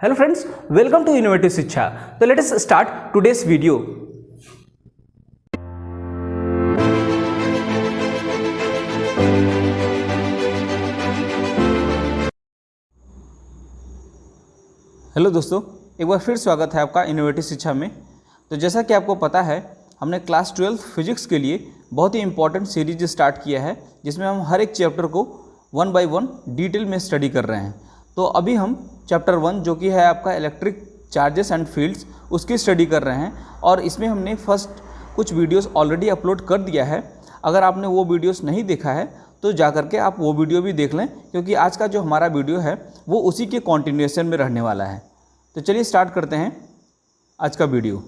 Hello friends, welcome to Innovative Shiksha. So let us start today's video. Hello दोस्तों, एक बार फिर स्वागत है आपका इनोवेटिव शिक्षा में। तो जैसा कि आपको पता है, हमने क्लास 12 फिजिक्स के लिए बहुत ही इंपॉर्टेंट सीरीज स्टार्ट किया है, जिसमें हम हर एक चैप्टर को वन बाय वन डिटेल में स्टडी कर रहे हैं। तो अभी हम चैप्टर 1 जो कि है आपका इलेक्ट्रिक चार्जेस एंड फील्ड्स, उसकी स्टडी कर रहे हैं और इसमें हमने फर्स्ट कुछ वीडियोस ऑलरेडी अपलोड कर दिया है। अगर आपने वो वीडियोस नहीं देखा है तो जा करके आप वो वीडियो भी देख लें, क्योंकि आज का जो हमारा वीडियो है वो उसी के कॉन्टिन्यूएशन में रहने वाला है। तो चलिए स्टार्ट करते हैं आज का वीडियो।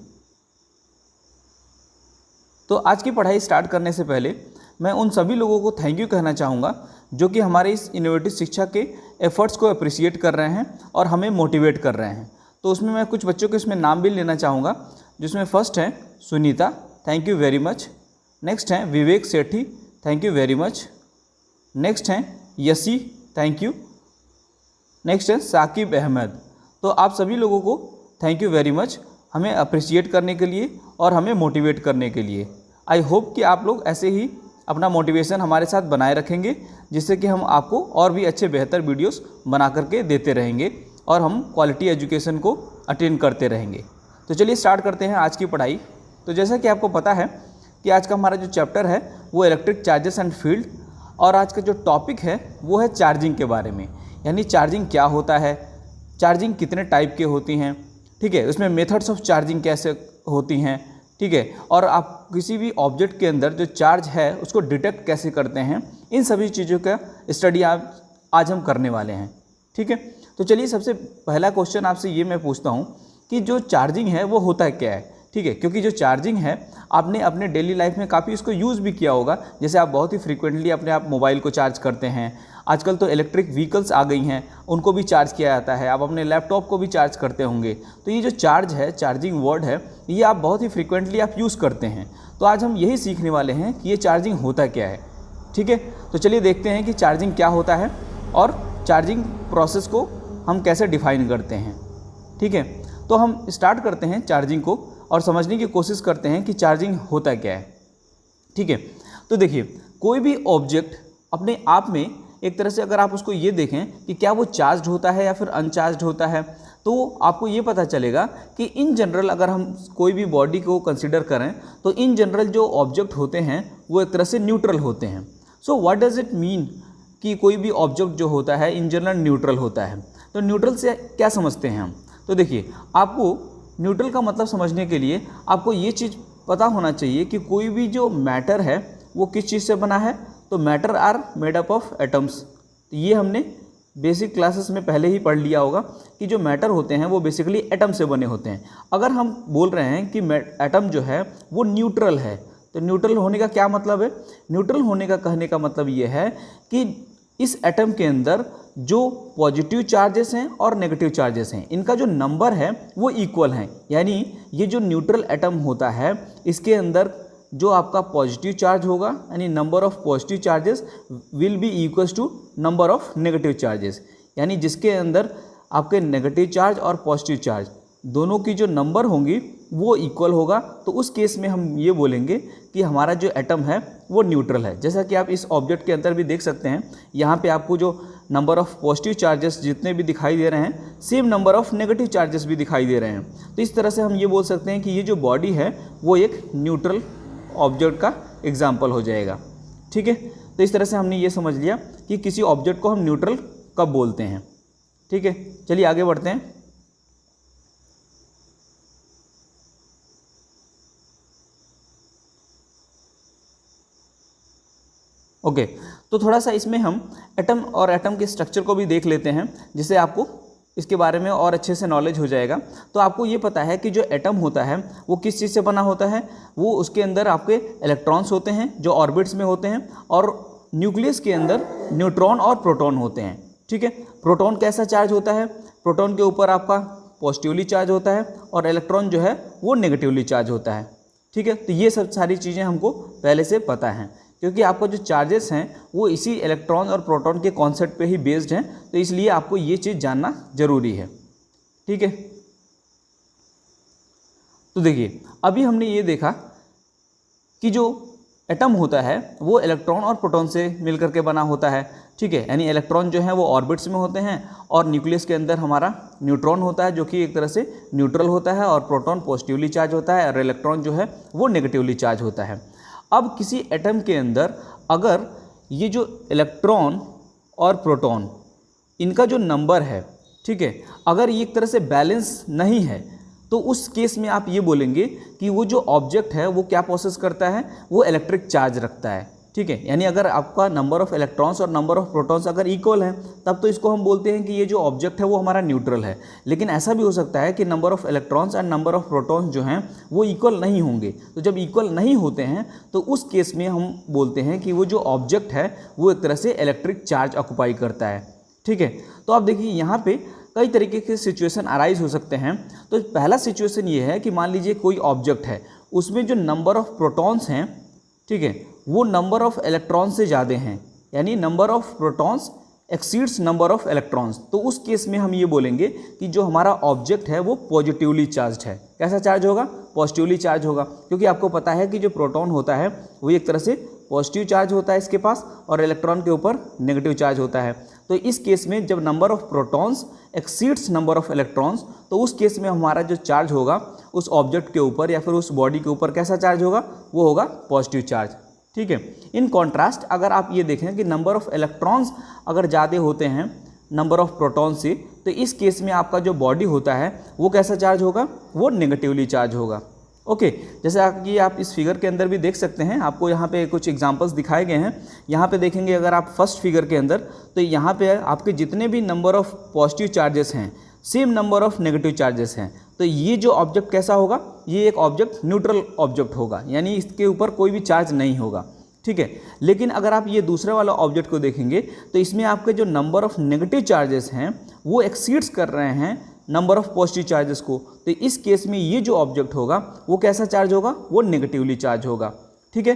तो आज की पढ़ाई स्टार्ट करने से पहले मैं उन सभी लोगों को थैंक यू कहना चाहूँगा जो कि हमारे इस इनोवेटिव शिक्षा के एफर्ट्स को अप्रिशिएट कर रहे हैं और हमें मोटिवेट कर रहे हैं। तो उसमें मैं कुछ बच्चों के इसमें नाम भी लेना चाहूँगा, जिसमें फर्स्ट है Sunita, thank you very much. Next है Vivek Sethi, thank you very much. Next है यसी, थैंक यू। नेक्स्ट है साकिब अहमद। तो आप सभी लोगों को थैंक यू वेरी मच हमें अप्रिशिएट करने के लिए और हमें मोटिवेट करने के लिए। आई होप कि आप लोग ऐसे ही अपना मोटिवेशन हमारे साथ बनाए रखेंगे, जिससे कि हम आपको और भी अच्छे बेहतर वीडियोस बना करके देते रहेंगे और हम क्वालिटी एजुकेशन को अटेंड करते रहेंगे। तो चलिए स्टार्ट करते हैं आज की पढ़ाई। तो जैसा कि आपको पता है कि आज का हमारा जो चैप्टर है वो इलेक्ट्रिक चार्जेस एंड फील्ड, और आज का जो टॉपिक है वो है चार्जिंग के बारे में। यानी चार्जिंग क्या होता है, चार्जिंग कितने टाइप के होती हैं, ठीक है, उसमें मेथड्स ऑफ चार्जिंग कैसे होती हैं, ठीक है, और आप किसी भी ऑब्जेक्ट के अंदर जो चार्ज है उसको डिटेक्ट कैसे करते हैं, इन सभी चीज़ों का स्टडी आज हम करने वाले हैं। ठीक है, तो चलिए सबसे पहला क्वेश्चन आपसे ये मैं पूछता हूँ कि जो चार्जिंग है वो होता है क्या है। ठीक है, क्योंकि जो चार्जिंग है आपने अपने डेली लाइफ में काफ़ी इसको यूज़ भी किया होगा। जैसे आप बहुत ही फ्रीक्वेंटली अपने आप मोबाइल को चार्ज करते हैं, आजकल तो इलेक्ट्रिक व्हीकल्स आ गई हैं, उनको भी चार्ज किया जाता है, आप अपने लैपटॉप को भी चार्ज करते होंगे। तो ये जो चार्ज है, चार्जिंग वर्ड है, ये आप बहुत ही फ्रीक्वेंटली आप यूज़ करते हैं। तो आज हम यही सीखने वाले हैं कि ये चार्जिंग होता क्या है। ठीक है, तो चलिए देखते हैं कि चार्जिंग क्या होता है और चार्जिंग प्रोसेस को हम कैसे डिफाइन करते हैं। ठीक है, तो हम स्टार्ट करते हैं चार्जिंग को और समझने की कोशिश करते हैं कि चार्जिंग होता क्या है। ठीक है, तो देखिए, कोई भी ऑब्जेक्ट अपने आप में एक तरह से अगर आप उसको ये देखें कि क्या वो चार्ज्ड होता है या फिर अनचार्ज्ड होता है, तो आपको ये पता चलेगा कि इन जनरल अगर हम कोई भी बॉडी को कंसिडर करें तो इन जनरल जो ऑब्जेक्ट होते हैं वो एक तरह से न्यूट्रल होते हैं। So what does it mean कि कोई भी ऑब्जेक्ट जो होता है इन जनरल न्यूट्रल होता है। तो न्यूट्रल से क्या समझते हैं हम। तो देखिए, आपको न्यूट्रल का मतलब समझने के लिए आपको ये चीज़ पता होना चाहिए कि कोई भी जो मैटर है वो किस चीज़ से बना है। तो matter are made up of atoms. तो ये हमने बेसिक क्लासेस में पहले ही पढ़ लिया होगा कि जो मैटर होते हैं वो बेसिकली एटम से बने होते हैं। अगर हम बोल रहे हैं कि एटम जो है वो न्यूट्रल है, तो न्यूट्रल होने का क्या मतलब है। न्यूट्रल होने का कहने का मतलब ये है कि इस एटम के अंदर जो पॉजिटिव चार्जेस हैं और नेगेटिव चार्जेस हैं, इनका जो नंबर है वो इक्वल हैं। यानी ये जो न्यूट्रल एटम होता है इसके अंदर जो आपका पॉजिटिव चार्ज होगा, यानी number of positive charges will be equals to number of negative charges. यानी जिसके अंदर आपके नेगेटिव चार्ज और पॉजिटिव चार्ज दोनों की जो नंबर होंगी वो इक्वल होगा, तो उस केस में हम ये बोलेंगे कि हमारा जो एटम है वो न्यूट्रल है। जैसा कि आप इस ऑब्जेक्ट के अंदर भी देख सकते हैं, यहाँ पे आपको जो नंबर ऑफ पॉजिटिव चार्जेस जितने भी दिखाई दे रहे हैं, same number of negative charges भी दिखाई दे रहे हैं। तो इस तरह से हम ये बोल सकते हैं कि ये जो बॉडी है वो एक न्यूट्रल ऑब्जेक्ट का एग्जाम्पल हो जाएगा। ठीक है, तो इस तरह से हमने ये समझ लिया कि किसी ऑब्जेक्ट को हम न्यूट्रल कब बोलते हैं। ठीक है, चलिए आगे बढ़ते हैं। ओके, तो थोड़ा सा इसमें हम एटम और एटम के स्ट्रक्चर को भी देख लेते हैं, जिससे आपको इसके बारे में और अच्छे से नॉलेज हो जाएगा। तो आपको ये पता है कि जो एटम होता है वो किस चीज़ से बना होता है। वो उसके अंदर आपके इलेक्ट्रॉन्स होते हैं जो ऑर्बिट्स में होते हैं, और न्यूक्लियस के अंदर न्यूट्रॉन और प्रोटॉन होते हैं। ठीक है, प्रोटॉन कैसा चार्ज होता है, प्रोटॉन के ऊपर आपका पॉजिटिवली चार्ज होता है और इलेक्ट्रॉन जो है वो नेगेटिवली चार्ज होता है। ठीक है, तो ये सब सारी चीज़ें हमको पहले से पता हैं, क्योंकि आपका जो चार्जेस हैं वो इसी इलेक्ट्रॉन और प्रोटॉन के कॉन्सेप्ट पे ही बेस्ड हैं। तो इसलिए आपको ये चीज़ जानना ज़रूरी है। ठीक है। तो देखिए अभी हमने ये देखा कि जो एटम होता है वो इलेक्ट्रॉन और प्रोटॉन से मिलकर के बना होता है, ठीक है। यानी इलेक्ट्रॉन जो है वो ऑर्बिट्स में होते हैं और न्यूक्लियस के अंदर हमारा न्यूट्रॉन होता है जो कि एक तरह से न्यूट्रल होता है, और प्रोटॉन पॉजिटिवली चार्ज होता है और इलेक्ट्रॉन जो है वो नेगेटिवली चार्ज होता है। अब किसी एटम के अंदर अगर ये जो इलेक्ट्रॉन और प्रोटॉन इनका जो नंबर है, ठीक है, अगर ये एक तरह से बैलेंस नहीं है तो उस केस में आप ये बोलेंगे कि वो जो ऑब्जेक्ट है वो क्या प्रोसेस करता है, वो इलेक्ट्रिक चार्ज रखता है, ठीक है। यानी अगर आपका नंबर ऑफ इलेक्ट्रॉन्स और नंबर ऑफ प्रोटॉन्स अगर इक्वल है तब तो इसको हम बोलते हैं कि ये जो ऑब्जेक्ट है वो हमारा न्यूट्रल है। लेकिन ऐसा भी हो सकता है कि number of electrons and number of protons जो हैं वो इक्वल नहीं होंगे। तो जब इक्वल नहीं होते हैं तो उस केस में हम बोलते हैं कि वो जो ऑब्जेक्ट है वो एक तरह से इलेक्ट्रिक चार्ज ऑक्यूपाई करता है, ठीक है। तो आप देखिए यहाँ पे कई तरीके के सिचुएशन अराइज हो सकते हैं। तो पहला सिचुएशन ये है कि मान लीजिए कोई ऑब्जेक्ट है, उसमें जो नंबर ऑफ प्रोटॉन्स हैं, ठीक है, वो नंबर ऑफ इलेक्ट्रॉन्स से ज़्यादा हैं, यानी number of protons exceeds number of electrons. तो उस केस में हम ये बोलेंगे कि जो हमारा ऑब्जेक्ट है वो पॉजिटिवली चार्ज है। कैसा चार्ज होगा? पॉजिटिवली चार्ज होगा, क्योंकि आपको पता है कि जो प्रोटॉन होता है वो एक तरह से पॉजिटिव चार्ज होता है इसके पास, और इलेक्ट्रॉन के ऊपर नेगेटिव चार्ज होता है। तो इस केस में जब number of protons exceeds number of electrons, तो उस केस में हमारा जो चार्ज होगा उस ऑब्जेक्ट के ऊपर या फिर उस बॉडी के ऊपर कैसा चार्ज होगा? वो होगा पॉजिटिव चार्ज, ठीक है। इन कॉन्ट्रास्ट अगर आप ये देखें कि नंबर ऑफ इलेक्ट्रॉन्स अगर ज़्यादा होते हैं नंबर ऑफ प्रोटॉन से, तो इस केस में आपका जो बॉडी होता है वो कैसा चार्ज होगा? वो नेगेटिवली चार्ज होगा, ओके। जैसे कि आप इस फिगर के अंदर भी देख सकते हैं, आपको यहाँ पे कुछ एग्जांपल्स दिखाए गए हैं। यहाँ पे देखेंगे अगर आप फर्स्ट फिगर के अंदर, तो यहाँ पे आपके जितने भी नंबर ऑफ पॉजिटिव चार्जेस हैं same number of negative charges हैं। तो ये जो ऑब्जेक्ट कैसा होगा? ये एक ऑब्जेक्ट न्यूट्रल ऑब्जेक्ट होगा, यानी इसके ऊपर कोई भी चार्ज नहीं होगा, ठीक है। लेकिन अगर आप ये दूसरे वाला ऑब्जेक्ट को देखेंगे तो इसमें आपके जो नंबर ऑफ नेगेटिव चार्जेस हैं वो एक्सीड्स कर रहे हैं नंबर ऑफ पॉजिटिव चार्जेस को। तो इस केस में ये जो ऑब्जेक्ट होगा वो कैसा चार्ज होगा? वो नेगेटिवली चार्ज होगा, ठीक है।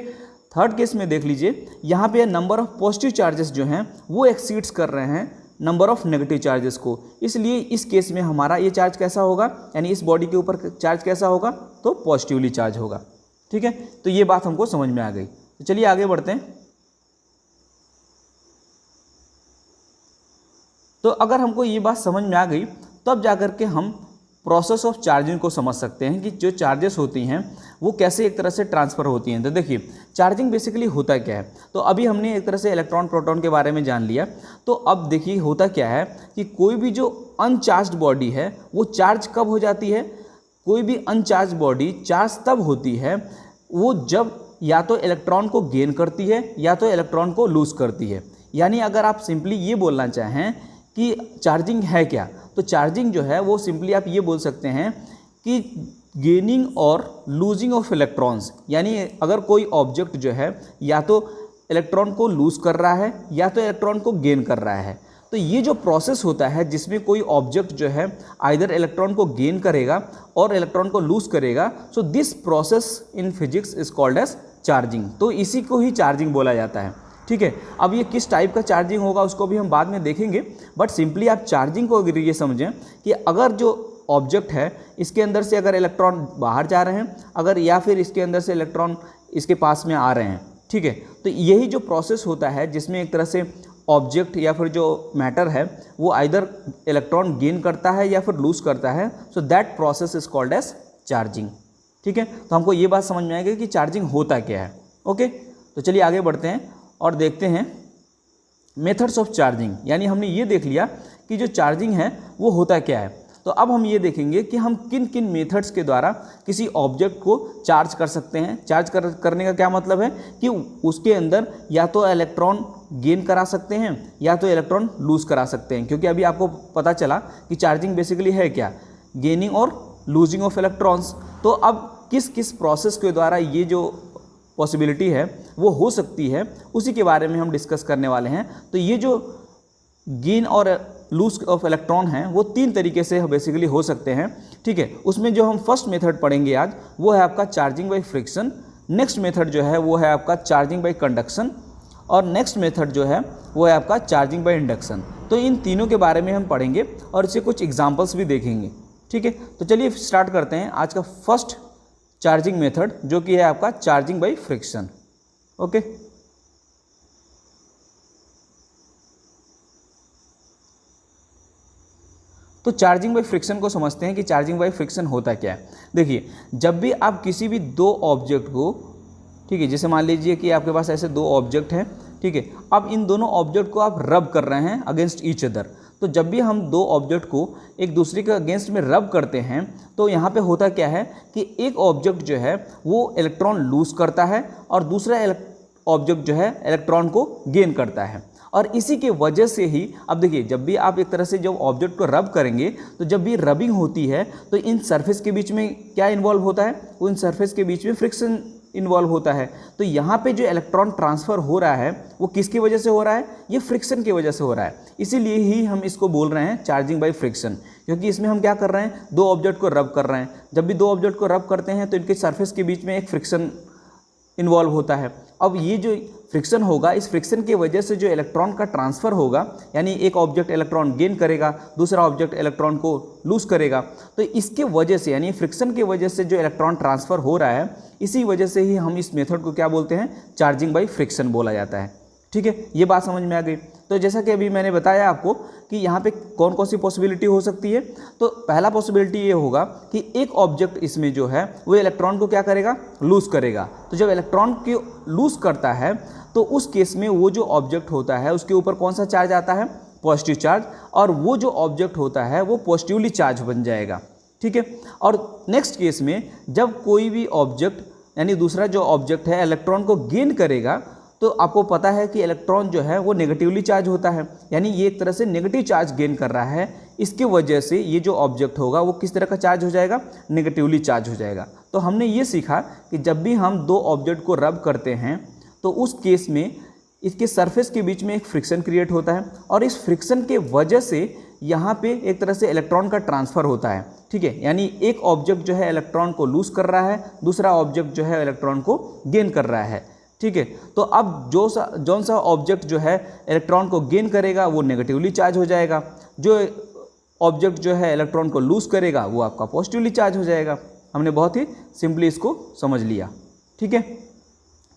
थर्ड केस में देख लीजिए, यहाँ पे नंबर ऑफ पॉजिटिव चार्जेस जो हैं वो एक्सीड्स कर रहे हैं नंबर ऑफ नेगेटिव चार्जेस को, इसलिए इस केस में हमारा ये चार्ज कैसा होगा? यानी इस बॉडी के ऊपर चार्ज कैसा होगा? तो पॉजिटिवली चार्ज होगा, ठीक है। तो ये बात हमको समझ में आ गई। तो चलिए आगे बढ़ते हैं। तो अगर हमको ये बात समझ में आ गई तब जाकर के हम प्रोसेस ऑफ चार्जिंग को समझ सकते हैं कि जो चार्जेस होती हैं वो कैसे एक तरह से ट्रांसफ़र होती हैं। तो देखिए चार्जिंग बेसिकली होता क्या है? तो अभी हमने एक तरह से इलेक्ट्रॉन प्रोटॉन के बारे में जान लिया। तो अब देखिए होता क्या है कि कोई भी जो अनचार्ज्ड बॉडी है वो चार्ज कब हो जाती है? कोई भी अनचार्ज बॉडी चार्ज तब होती है वो जब या तो इलेक्ट्रॉन को गेन करती है या तो इलेक्ट्रॉन को लूज़ करती है। यानी अगर आप सिंपली ये बोलना चाहें कि चार्जिंग है क्या, तो चार्जिंग जो है वो सिंपली आप ये बोल सकते हैं कि गेनिंग और लूजिंग ऑफ इलेक्ट्रॉन्स। यानी अगर कोई ऑब्जेक्ट जो है या तो इलेक्ट्रॉन को लूज़ कर रहा है या तो इलेक्ट्रॉन को गेन कर रहा है, तो ये जो प्रोसेस होता है जिसमें कोई ऑब्जेक्ट जो है आइदर इलेक्ट्रॉन को गेन करेगा और इलेक्ट्रॉन को लूज़ करेगा, so this process in physics is called as charging. तो इसी को ही चार्जिंग बोला जाता है, ठीक है। अब ये किस टाइप का चार्जिंग होगा उसको भी हम बाद में देखेंगे, बट सिंपली आप चार्जिंग को अगर ये समझें कि अगर जो ऑब्जेक्ट है इसके अंदर से अगर इलेक्ट्रॉन बाहर जा रहे हैं अगर, या फिर इसके अंदर से इलेक्ट्रॉन इसके पास में आ रहे हैं, ठीक है, तो यही जो प्रोसेस होता है जिसमें एक तरह से ऑब्जेक्ट या फिर जो मैटर है वो आइदर इलेक्ट्रॉन गेन करता है या फिर लूज़ करता है, so that process is called as charging, ठीक है। तो हमको ये बात समझ में आएगी कि चार्जिंग होता क्या है, ओके। तो चलिए आगे बढ़ते हैं और देखते हैं मेथड्स ऑफ चार्जिंग। यानी हमने ये देख लिया कि जो चार्जिंग है वो होता क्या है। तो अब हम ये देखेंगे कि हम किन किन मेथड्स के द्वारा किसी ऑब्जेक्ट को चार्ज कर सकते हैं। चार्ज करने का क्या मतलब है कि उसके अंदर या तो इलेक्ट्रॉन गेन करा सकते हैं या तो इलेक्ट्रॉन लूज़ करा सकते हैं, क्योंकि अभी आपको पता चला कि चार्जिंग बेसिकली है क्या? गेनिंग और लूजिंग ऑफ इलेक्ट्रॉन्स। तो अब किस किस प्रोसेस के द्वारा ये जो पॉसिबिलिटी है वो हो सकती है उसी के बारे में हम डिस्कस करने वाले हैं। तो ये जो गेन और लूज ऑफ इलेक्ट्रॉन हैं वो तीन तरीके से बेसिकली हो सकते हैं, ठीक है। उसमें जो हम फर्स्ट मेथड पढ़ेंगे आज वो है आपका charging by friction. Next method जो है वो है आपका चार्जिंग बाय कंडक्शन, और नेक्स्ट मेथड जो है वो है आपका चार्जिंग बाय इंडक्शन। तो इन तीनों के बारे में हम पढ़ेंगे और इससे कुछ एग्जाम्पल्स भी देखेंगे। ठीक है, तो चलिए स्टार्ट करते हैं आज का फर्स्ट चार्जिंग मेथड, जो कि है आपका चार्जिंग बाय फ्रिक्शन। ओके, तो चार्जिंग बाय फ्रिक्शन को समझते हैं कि चार्जिंग बाय फ्रिक्शन होता क्या है। देखिए, जब भी आप किसी भी दो ऑब्जेक्ट को, ठीक है, जैसे मान लीजिए कि आपके पास ऐसे दो ऑब्जेक्ट हैं, ठीक है, अब इन दोनों ऑब्जेक्ट को आप रब कर रहे हैं अगेंस्ट ईच अदर। तो जब भी हम दो ऑब्जेक्ट को एक दूसरे के अगेंस्ट में रब करते हैं तो यहाँ पे होता क्या है कि एक ऑब्जेक्ट जो है वो इलेक्ट्रॉन लूज करता है और दूसरा ऑब्जेक्ट जो है इलेक्ट्रॉन को गेन करता है। और इसी के वजह से ही अब देखिए, जब भी आप एक तरह से जब ऑब्जेक्ट को रब करेंगे तो जब भी रबिंग होती है तो इन सरफेस के बीच में क्या इन्वॉल्व होता है, उन सरफेस के बीच में फ्रिक्शन इन्वॉल्व होता है। तो यहाँ पे जो इलेक्ट्रॉन ट्रांसफ़र हो रहा है वो किसकी वजह से हो रहा है, ये फ्रिक्शन की वजह से हो रहा है। इसीलिए ही हम इसको बोल रहे हैं चार्जिंग बाय फ्रिक्शन, क्योंकि इसमें हम क्या कर रहे हैं, दो ऑब्जेक्ट को रब कर रहे हैं। जब भी दो ऑब्जेक्ट को रब करते हैं तो इनके सरफेस के बीच में एक फ्रिक्शन इन्वॉल्व होता है। अब ये जो फ्रिक्शन होगा, इस फ्रिक्शन की वजह से जो इलेक्ट्रॉन का ट्रांसफ़र होगा, यानी एक ऑब्जेक्ट इलेक्ट्रॉन गेन करेगा, दूसरा ऑब्जेक्ट इलेक्ट्रॉन को लूज़ करेगा। तो इसके वजह से, यानी फ्रिक्शन की वजह से जो इलेक्ट्रॉन ट्रांसफ़र हो रहा है, इसी वजह से ही हम इस मेथड को क्या बोलते हैं, चार्जिंग बाय फ्रिक्शन बोला जाता है। ठीक है, ये बात समझ में आ गई। तो जैसा कि अभी मैंने बताया आपको कि यहाँ पे कौन कौन सी पॉसिबिलिटी हो सकती है। तो पहला पॉसिबिलिटी ये होगा कि एक ऑब्जेक्ट इसमें जो है वो इलेक्ट्रॉन को क्या करेगा, लूज़ करेगा। तो जब इलेक्ट्रॉन को लूज़ करता है तो उस केस में वो जो ऑब्जेक्ट होता है उसके ऊपर कौन सा चार्ज आता है, पॉजिटिव चार्ज, और वो जो ऑब्जेक्ट होता है वो पॉजिटिवली चार्ज बन जाएगा। ठीक है, और नेक्स्ट केस में जब कोई भी ऑब्जेक्ट, यानी दूसरा जो ऑब्जेक्ट है, इलेक्ट्रॉन को गेन करेगा तो आपको पता है कि इलेक्ट्रॉन जो है वो नेगेटिवली चार्ज होता है, यानी ये एक तरह से नेगेटिव चार्ज गेन कर रहा है। इसके वजह से ये जो ऑब्जेक्ट होगा वो किस तरह का चार्ज हो जाएगा, नेगेटिवली चार्ज हो जाएगा। तो हमने ये सीखा कि जब भी हम दो ऑब्जेक्ट को रब करते हैं तो उस केस में इसके सरफेस के बीच में एक फ्रिक्शन क्रिएट होता है और इस फ्रिक्शन के वजह से यहाँ पे एक तरह से इलेक्ट्रॉन का ट्रांसफ़र होता है। ठीक है, यानी एक ऑब्जेक्ट जो है इलेक्ट्रॉन को लूज़ कर रहा है, दूसरा ऑब्जेक्ट जो है इलेक्ट्रॉन को गेन कर रहा है। ठीक है, तो अब जौन सा ऑब्जेक्ट जो है इलेक्ट्रॉन को गेन करेगा वो नेगेटिवली चार्ज हो जाएगा, जो ऑब्जेक्ट जो है इलेक्ट्रॉन को लूज़ करेगा वो आपका पॉजिटिवली चार्ज हो जाएगा। हमने बहुत ही सिंपली इसको समझ लिया। ठीक है,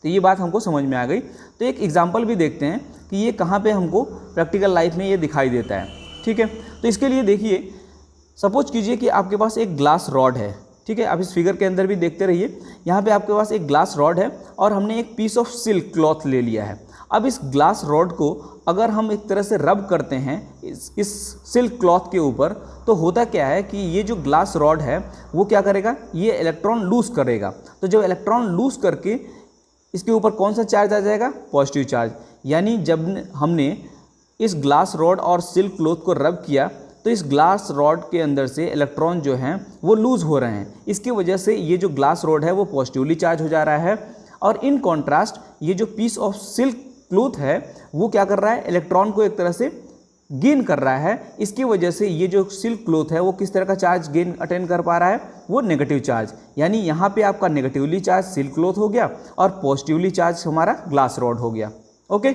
तो ये बात हमको समझ में आ गई। तो एक एग्जांपल भी देखते हैं कि ये कहाँ पे हमको प्रैक्टिकल लाइफ में ये दिखाई देता है। ठीक है, तो इसके लिए देखिए, सपोज कीजिए कि आपके पास एक ग्लास रॉड है। ठीक है, आप इस फिगर के अंदर भी देखते रहिए। यहाँ पे आपके पास एक ग्लास रॉड है और हमने एक पीस ऑफ सिल्क क्लॉथ ले लिया है। अब इस ग्लास रॉड को अगर हम एक तरह से रब करते हैं इस सिल्क क्लॉथ के ऊपर, तो होता क्या है कि ये जो ग्लास रॉड है वो क्या करेगा, ये इलेक्ट्रॉन लूज़ करेगा। तो जब इलेक्ट्रॉन लूज़ करके इसके ऊपर कौन सा चार्ज आ जाएगा, पॉजिटिव चार्ज। यानी जब हमने इस ग्लास रॉड और सिल्क क्लॉथ को रब किया तो इस ग्लास रॉड के अंदर से इलेक्ट्रॉन जो हैं वो लूज़ हो रहे हैं। इसकी वजह से ये जो ग्लास रॉड है वो पॉजिटिवली चार्ज हो जा रहा है। और इन कॉन्ट्रास्ट ये जो पीस ऑफ सिल्क क्लॉथ है वो क्या कर रहा है, इलेक्ट्रॉन को एक तरह से गेन कर रहा है। इसकी वजह से ये जो सिल्क क्लॉथ है वो किस तरह का चार्ज गेन अटेंड कर पा रहा है, वो नेगेटिव चार्ज। यानी यहाँ पे आपका नेगेटिवली चार्ज सिल्क क्लॉथ हो गया और पॉजिटिवली चार्ज हमारा ग्लास रॉड हो गया। ओके,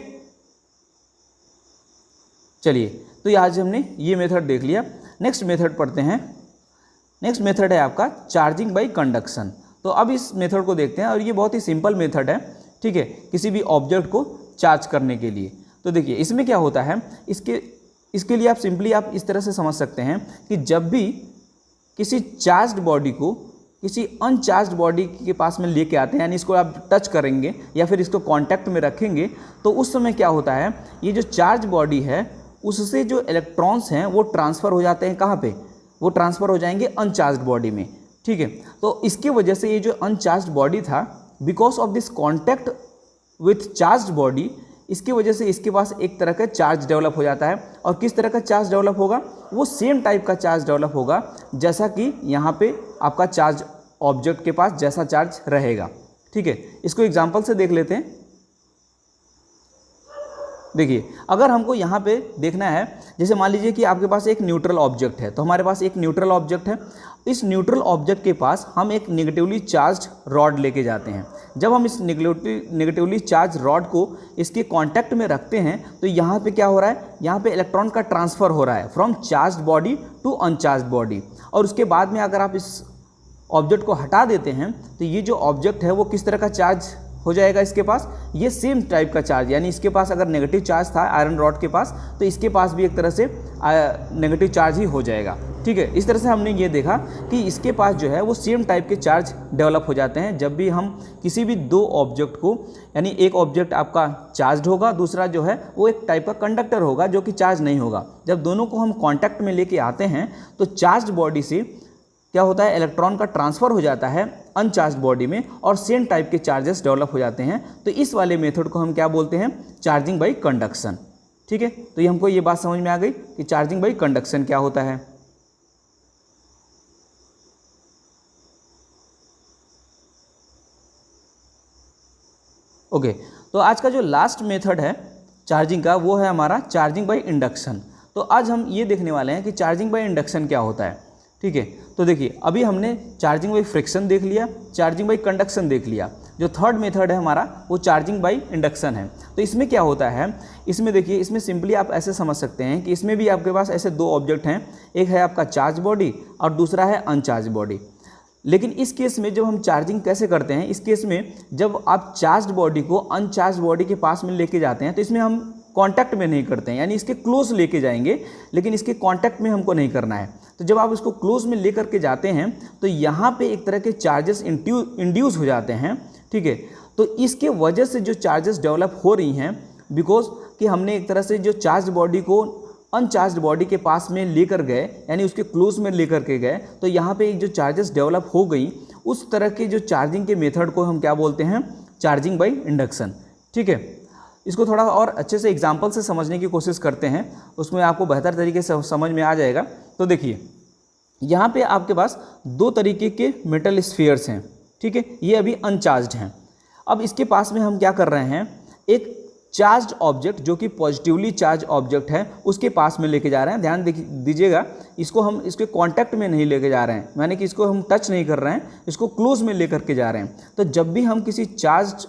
चलिए, तो ये आज हमने ये मेथड देख लिया। नेक्स्ट मेथड पढ़ते हैं। नेक्स्ट मेथड है आपका चार्जिंग बाय कंडक्शन। तो अब इस मेथड को देखते हैं और ये बहुत ही सिंपल मेथड है। ठीक है, किसी भी ऑब्जेक्ट को चार्ज करने के लिए। तो देखिए, इसमें क्या होता है, इसके लिए आप सिंपली आप इस तरह से समझ सकते हैं कि जब भी किसी चार्ज्ड बॉडी को किसी अनचार्ज्ड बॉडी के पास में लेके आते हैं, यानी इसको आप टच करेंगे या फिर इसको कांटेक्ट में रखेंगे, तो उस समय क्या होता है, ये जो चार्ज बॉडी है उससे जो इलेक्ट्रॉन्स हैं वो ट्रांसफ़र हो जाते हैं कहाँ पे, वो ट्रांसफ़र हो जाएंगे अनचार्ज्ड बॉडी में। ठीक है, तो इसकी वजह से ये जो अनचार्ज्ड बॉडी था, because of this contact with charged body, इसकी वजह से इसके पास एक तरह का चार्ज डेवलप हो जाता है। और किस तरह का चार्ज डेवलप होगा, वो सेम टाइप का चार्ज डेवलप होगा जैसा कि यहाँ पे आपका चार्ज ऑब्जेक्ट के पास जैसा चार्ज रहेगा। ठीक है, इसको एग्जांपल से देख लेते हैं। देखिए अगर हमको यहाँ पे देखना है, जैसे मान लीजिए कि आपके पास एक न्यूट्रल ऑब्जेक्ट है, तो हमारे पास एक न्यूट्रल ऑब्जेक्ट है। इस न्यूट्रल ऑब्जेक्ट के पास हम एक नेगेटिवली चार्ज्ड रॉड लेके जाते हैं। जब हम इस नेगेटिवली चार्ज रॉड को इसके कांटेक्ट में रखते हैं तो यहाँ पे क्या हो रहा है, यहाँ पे इलेक्ट्रॉन का ट्रांसफ़र हो रहा है from charged body to uncharged body. और उसके बाद में अगर आप इस ऑब्जेक्ट को हटा देते हैं तो ये जो ऑब्जेक्ट है वो किस तरह का चार्ज हो जाएगा, इसके पास ये सेम टाइप का चार्ज, यानी इसके पास अगर नेगेटिव चार्ज था आयरन रॉड के पास तो इसके पास भी एक तरह से नेगेटिव चार्ज ही हो जाएगा। ठीक है, इस तरह से हमने ये देखा कि इसके पास जो है वो सेम टाइप के चार्ज डेवलप हो जाते हैं जब भी हम किसी भी दो ऑब्जेक्ट को, यानी एक ऑब्जेक्ट आपका चार्ज होगा, दूसरा जो है वो एक टाइप का कंडक्टर होगा जो कि चार्ज नहीं होगा। जब दोनों को हम कॉन्टैक्ट में लेके आते हैं तो चार्ज बॉडी से क्या होता है, इलेक्ट्रॉन का ट्रांसफ़र हो जाता है अनचार्ज बॉडी में और सेम टाइप के चार्जेस डेवलप हो जाते हैं। तो इस वाले मेथड को हम क्या बोलते हैं, चार्जिंग बाई कंडक्शन। ठीक है, तो ये हमको ये बात समझ में आ गई कि चार्जिंग बाई कंडक्शन क्या होता है। ओके, तो आज का जो लास्ट मेथड है चार्जिंग का वो है हमारा चार्जिंग बाई इंडक्शन। तो आज हम ये देखने वाले हैं कि चार्जिंग बाई इंडक्शन क्या होता है। ठीक है, तो देखिए अभी हमने चार्जिंग बाई फ्रिक्शन देख लिया, चार्जिंग बाई कंडक्शन देख लिया। जो थर्ड मेथड है हमारा वो चार्जिंग बाई इंडक्शन है। तो इसमें क्या होता है, इसमें देखिए, इसमें सिंपली आप ऐसे समझ सकते हैं कि इसमें भी आपके पास ऐसे दो ऑब्जेक्ट हैं, एक है आपका चार्ज बॉडी और दूसरा है अनचार्ज बॉडी। लेकिन इस केस में जब हम चार्जिंग कैसे करते हैं, इस केस में जब आप चार्ज बॉडी को अनचार्ज बॉडी के पास में लेके जाते हैं तो इसमें हम कांटेक्ट में नहीं करते हैं, यानी इसके क्लोज लेके जाएंगे, लेकिन इसके कांटेक्ट में हमको नहीं करना है। तो जब आप इसको क्लोज में लेकर के जाते हैं तो यहाँ पे एक तरह के चार्जेस इंड्यूस हो जाते हैं। ठीक है, तो इसके वजह से जो चार्जेस डेवलप हो रही हैं, बिकॉज कि हमने एक तरह से जो चार्ज बॉडी को अनचार्ज बॉडी के पास में लेकर गए, यानी उसके क्लोज में लेकर के गए, तो यहाँ पे एक जो चार्जेस डेवलप हो गई, उस तरह के जो चार्जिंग के मेथड को हम क्या बोलते हैं, चार्जिंग बाई इंडक्शन। ठीक है, इसको थोड़ा और अच्छे से एग्जांपल से समझने की कोशिश करते हैं, उसमें आपको बेहतर तरीके से समझ में आ जाएगा। तो देखिए यहाँ पे आपके पास दो तरीके के मेटल स्फीयर्स हैं। ठीक है, ये अभी अनचार्ज्ड हैं। अब इसके पास में हम क्या कर रहे हैं, एक चार्ज ऑब्जेक्ट जो कि पॉजिटिवली चार्ज ऑब्जेक्ट है उसके पास में लेके जा रहे हैं। ध्यान दीजिएगा, इसको हम इसके कांटेक्ट में नहीं लेके जा रहे हैं, यानी कि इसको हम टच नहीं कर रहे हैं, इसको क्लोज में लेकर के जा रहे हैं। तो जब भी हम किसी चार्ज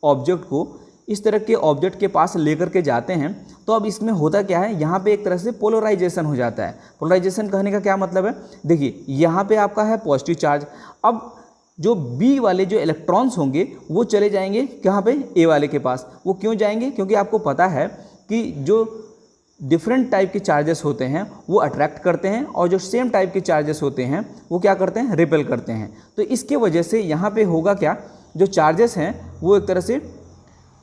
ऑब्जेक्ट को इस तरह के ऑब्जेक्ट के पास लेकर के जाते हैं तो अब इसमें होता क्या है, यहाँ पे एक तरह से पोलराइजेशन हो जाता है। पोलराइजेशन कहने का क्या मतलब है, देखिए यहाँ पे आपका है पॉजिटिव चार्ज, अब जो बी वाले जो इलेक्ट्रॉन्स होंगे वो चले जाएंगे कहाँ पे, ए वाले के पास। वो क्यों जाएंगे, क्योंकि आपको पता है कि जो डिफरेंट टाइप के चार्जेस होते हैं वो अट्रैक्ट करते हैं और जो सेम टाइप के चार्जेस होते हैं वो क्या करते हैं, रिपेल करते हैं। तो इसके वजह से यहाँ पे होगा क्या, जो चार्जेस हैं वो एक तरह से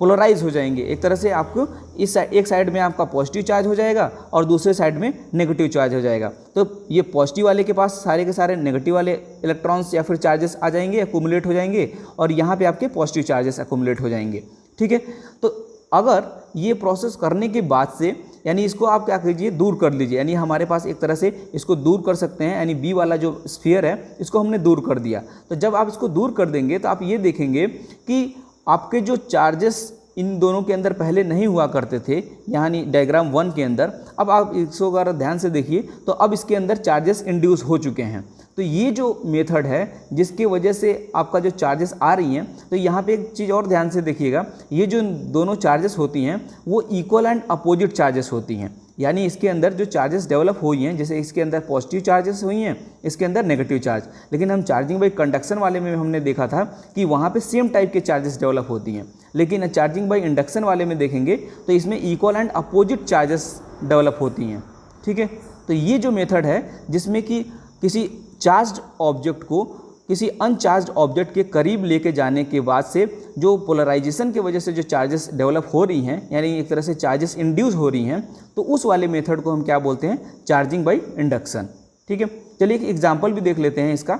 पोलराइज हो जाएंगे। एक तरह से आपको इस एक साइड में आपका पॉजिटिव चार्ज हो जाएगा और दूसरे साइड में नेगेटिव चार्ज हो जाएगा। तो ये पॉजिटिव वाले के पास सारे के सारे नेगेटिव वाले इलेक्ट्रॉन्स या फिर चार्जेस आ जाएंगे, अक्यूमुलेट हो जाएंगे, और यहाँ पे आपके पॉजिटिव चार्जेस अक्यूमुलेट हो जाएंगे। ठीक है, तो अगर ये प्रोसेस करने के बाद से, यानी इसको आप क्या कीजिए, दूर कर लीजिए, यानी हमारे पास एक तरह से इसको दूर कर सकते हैं, यानी बी वाला जो स्फीयर है इसको हमने दूर कर दिया। तो जब आप इसको दूर कर देंगे तो आप ये देखेंगे कि आपके जो चार्जेस इन दोनों के अंदर पहले नहीं हुआ करते थे, यानी डायग्राम 1 के अंदर, अब आप इसको अगर ध्यान से देखिए तो अब इसके अंदर चार्जेस इंड्यूस हो चुके हैं। तो ये जो मेथड है जिसकी वजह से आपका जो चार्जेस आ रही हैं, तो यहाँ पे एक चीज़ और ध्यान से देखिएगा, ये जो दोनों चार्जेस होती हैं वो इक्वल एंड अपोजिट चार्जेस होती हैं। यानी इसके अंदर जो चार्जेस डेवलप हुई हैं, जैसे इसके अंदर पॉजिटिव चार्जेस हुई हैं, इसके अंदर नेगेटिव चार्ज, लेकिन हम चार्जिंग बाई कंडक्शन वाले में हमने देखा था कि वहाँ पे सेम टाइप के चार्जेस डेवलप होती हैं। लेकिन चार्जिंग बाई इंडक्शन वाले में देखेंगे तो इसमें equal and opposite charges develop होती हैं। ठीक है, तो ये जो मेथड है जिसमें कि किसी चार्ज्ड ऑब्जेक्ट को किसी अनचार्ज्ड ऑब्जेक्ट के करीब लेके जाने के बाद से जो पोलराइजेशन की वजह से जो चार्जेस डेवलप हो रही हैं, यानी एक तरह से चार्जेस इंड्यूस हो रही हैं, तो उस वाले मेथड को हम क्या बोलते हैं, चार्जिंग बाई इंडक्शन। ठीक है, चलिए एक एग्जांपल भी देख लेते हैं इसका।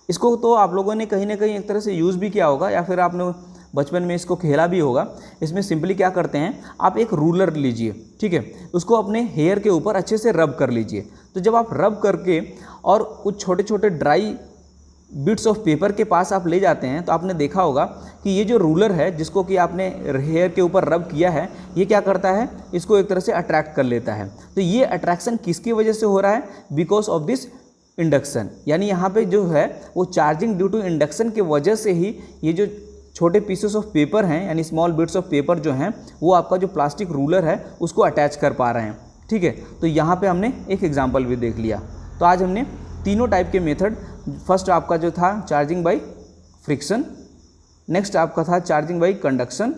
इसको तो आप लोगों ने कहीं ना कहीं एक तरह से यूज़ भी किया होगा या फिर आपने बचपन में इसको खेला भी होगा। इसमें सिंपली क्या करते हैं, आप एक रूलर लीजिए, ठीक है, उसको अपने हेयर के ऊपर अच्छे से रब कर लीजिए। तो जब आप रब करके और कुछ छोटे छोटे ड्राई बिट्स ऑफ पेपर के पास आप ले जाते हैं तो आपने देखा होगा कि ये जो रूलर है जिसको कि आपने हेयर के ऊपर रब किया है, ये क्या करता है, इसको एक तरह से अट्रैक्ट कर लेता है। तो ये अट्रैक्शन किसकी वजह से हो रहा है, बिकॉज ऑफ दिस इंडक्शन, यानी यहाँ पे जो है वो चार्जिंग ड्यू टू इंडक्शन के वजह से ही ये जो छोटे पीसेस ऑफ पेपर हैं यानी स्मॉल बिट्स ऑफ पेपर जो हैं वो आपका जो प्लास्टिक रूलर है उसको अटैच कर पा रहे हैं। ठीक है, तो यहाँ पे हमने एक एग्जांपल भी देख लिया। तो आज हमने तीनों टाइप के मेथड, फर्स्ट आपका जो था चार्जिंग बाय फ्रिक्शन, नेक्स्ट आपका था चार्जिंग बाय कंडक्शन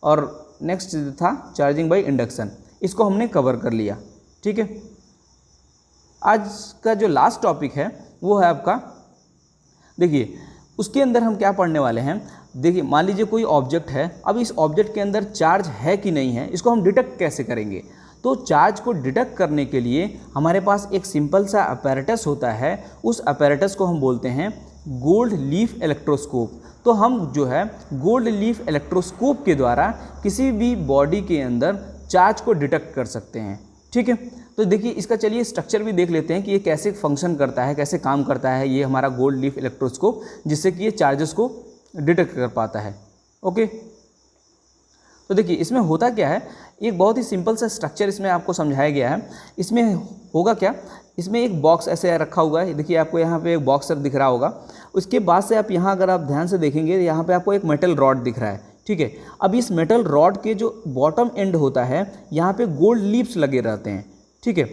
और नेक्स्ट था चार्जिंग बाय इंडक्शन, इसको हमने कवर कर लिया। ठीक है, आज का जो लास्ट टॉपिक है वो है आपका, देखिए उसके अंदर हम क्या पढ़ने वाले हैं। देखिए मान लीजिए कोई ऑब्जेक्ट है, अब इस ऑब्जेक्ट के अंदर चार्ज है कि नहीं है, इसको हम डिटेक्ट कैसे करेंगे। तो चार्ज को डिटेक्ट करने के लिए हमारे पास एक सिंपल सा अपैरेटस होता है, उस अपैरेटस को हम बोलते हैं गोल्ड लीफ इलेक्ट्रोस्कोप। तो हम जो है गोल्ड लीफ इलेक्ट्रोस्कोप के द्वारा किसी भी बॉडी के अंदर चार्ज को डिटेक्ट कर सकते हैं। ठीक है, तो देखिए इसका चलिए स्ट्रक्चर भी देख लेते हैं कि ये कैसे फंक्शन करता है, कैसे काम करता है ये हमारा गोल्ड लीफ इलेक्ट्रोस्कोप, जिससे कि ये चार्जेस को डिटेक्ट कर पाता है। ओके, तो देखिए इसमें होता क्या है, एक बहुत ही सिंपल सा स्ट्रक्चर इसमें आपको समझाया गया है। इसमें होगा क्या, इसमें एक बॉक्स ऐसे रखा हुआ है, देखिए आपको यहाँ पे एक बॉक्स दिख रहा होगा। उसके बाद से आप यहाँ अगर आप ध्यान से देखेंगे यहाँ पे आपको एक मेटल रॉड दिख रहा है। ठीक है, अब इस मेटल रॉड के जो बॉटम एंड होता है यहाँ पे गोल्ड लीफ्स लगे रहते हैं। ठीक है,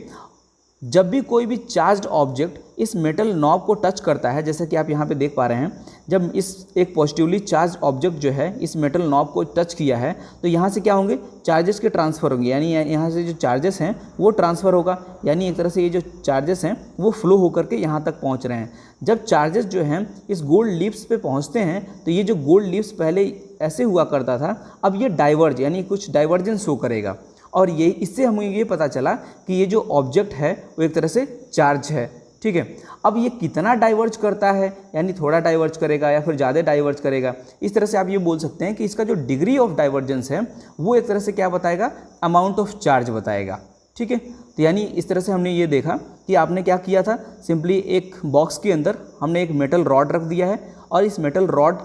जब भी कोई भी चार्ज्ड ऑब्जेक्ट इस मेटल नॉब को टच करता है, जैसे कि आप यहाँ पे देख पा रहे हैं, जब इस एक पॉजिटिवली चार्ज ऑब्जेक्ट जो है इस मेटल नॉब को टच किया है तो यहाँ से क्या होंगे, चार्जेस के ट्रांसफ़र होंगे, यानी यहाँ से जो चार्जेस हैं वो ट्रांसफ़र होगा, यानी एक तरह से ये जो चार्जेस हैं वो फ्लो होकर के यहाँ तक पहुँच रहे हैं। जब चार्जेस जो हैं इस गोल्ड लीफ्स पे पहुँचते हैं तो ये जो गोल्ड लीफ्स पहले ऐसे हुआ करता था, अब ये डाइवर्ज यानी कुछ डाइवर्जेंस शो करेगा, और ये इससे हमें ये पता चला कि ये जो ऑब्जेक्ट है वो एक तरह से चार्ज है। ठीक है, अब ये कितना डाइवर्ज करता है, यानी थोड़ा डाइवर्ज करेगा या फिर ज़्यादा डाइवर्ज करेगा, इस तरह से आप ये बोल सकते हैं कि इसका जो डिग्री ऑफ डाइवर्जेंस है वो एक तरह से क्या बताएगा, अमाउंट ऑफ चार्ज बताएगा। ठीक है, तो यानी इस तरह से हमने ये देखा कि आपने क्या किया था, सिंपली एक बॉक्स के अंदर हमने एक मेटल रॉड रख दिया है और इस मेटल रॉड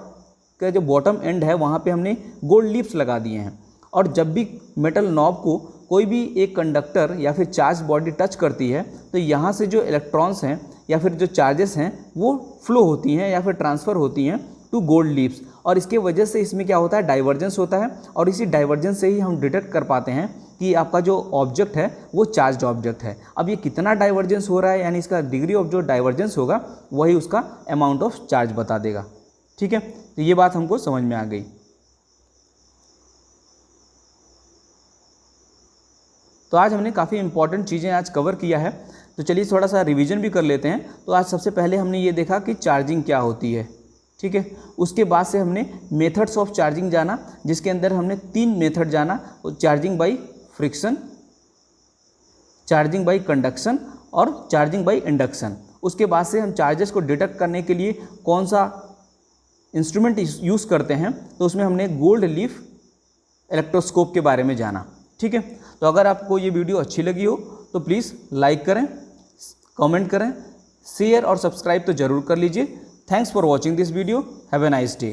का जो बॉटम एंड है वहाँ पे हमने गोल्ड लीफ्स लगा दिए हैं, और जब भी मेटल नॉब को कोई भी एक कंडक्टर या फिर चार्ज बॉडी टच करती है तो यहाँ से जो इलेक्ट्रॉन्स हैं या फिर जो चार्जेस हैं वो फ्लो होती हैं या फिर ट्रांसफ़र होती हैं टू गोल्ड लीफ्स, और इसके वजह से इसमें क्या होता है, डाइवर्जेंस होता है, और इसी डाइवर्जेंस से ही हम डिटेक्ट कर पाते हैं कि आपका जो ऑब्जेक्ट है वो चार्ज ऑब्जेक्ट है। अब ये कितना डाइवर्जेंस हो रहा है, यानी इसका डिग्री ऑफ जो डाइवर्जेंस होगा वही उसका अमाउंट ऑफ चार्ज बता देगा। ठीक है, तो ये बात हमको समझ में आ गई। तो आज हमने काफ़ी इंपॉर्टेंट चीज़ें आज कवर किया है, तो चलिए थोड़ा सा रिवीजन भी कर लेते हैं। तो आज सबसे पहले हमने ये देखा कि चार्जिंग क्या होती है। ठीक है, उसके बाद से हमने मेथड्स ऑफ चार्जिंग जाना, जिसके अंदर हमने 3 मेथड जाना, charging by friction, charging by conduction और चार्जिंग बाय इंडक्शन। उसके बाद से हम चार्जेस को डिटेक्ट करने के लिए कौन सा इंस्ट्रूमेंट यूज़ करते हैं, तो उसमें हमने गोल्ड लीफ इलेक्ट्रोस्कोप के बारे में जाना। ठीक है, तो अगर आपको ये वीडियो अच्छी लगी हो तो प्लीज़ लाइक करें, कमेंट करें, शेयर और सब्सक्राइब तो ज़रूर कर लीजिए। Thanks for watching this video. Have a nice day.